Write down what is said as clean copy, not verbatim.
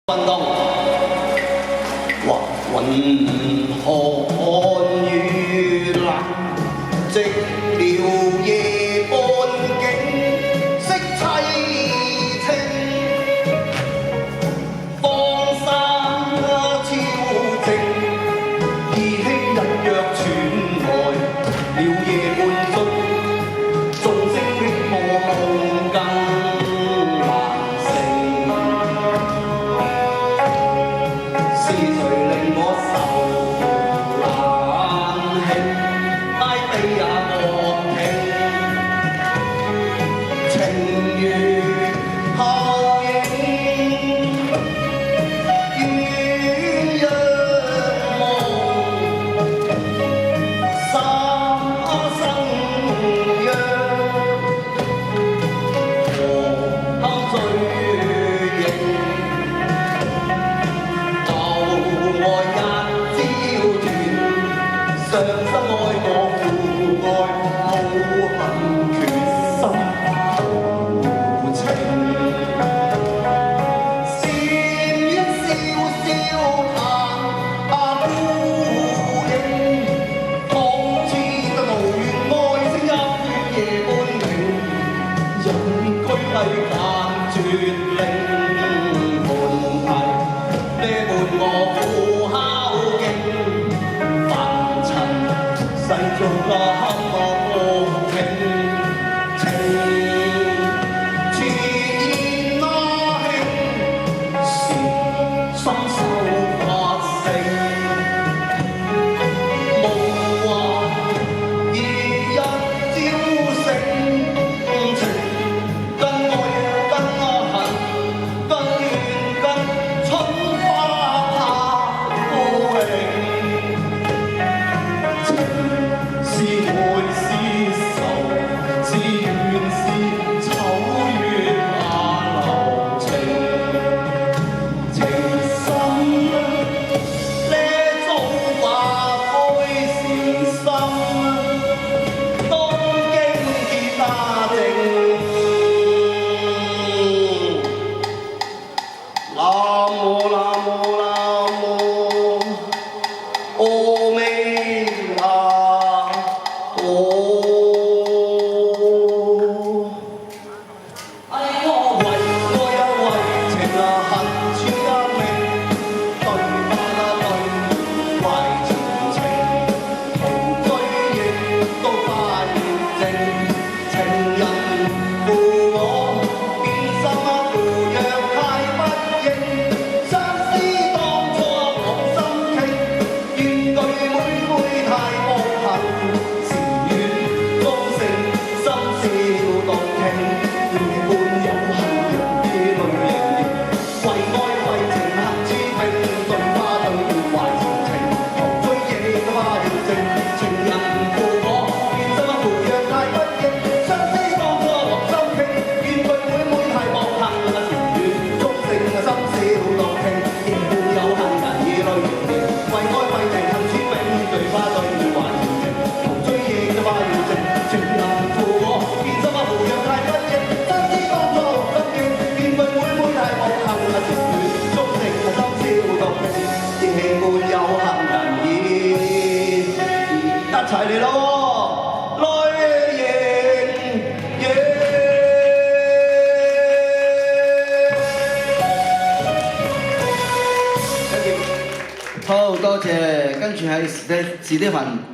運動，雲寒雨冷，寂寥夜半景色凄清。荒山超靜，義兄隱約傳來，了夜半鐘，眾聲的夢更難成。是誰令我受冷氣，拉地也樂聽，情如泡影，鸳鸯夢，三生約，何堪追憶。上心愛我父愛，無恨決心無情。禪院笑笑談孤影，仿似得無緣愛聲泣血夜半明。人居世間絕靈魂題，呢伴我苦孝徑。世俗那坎坷平，情似煙那輕，是心手發成。夢幻而日朝醒，情跟愛跟恨跟怨跟春花拍孤影。是愛是仇，是怨是醜，月下留情，情深呢種話該是心，當經結他證。南無南無南無阿彌陀我為愛有為情恨穿革命，對不對懷前情，途追憶都快靜。情人負我變心負若太不應，相思當初往心傾，怨對妹妹太薄幸。一齊嚟咯，淚盈盈。好，多謝，跟住係史蒂芬。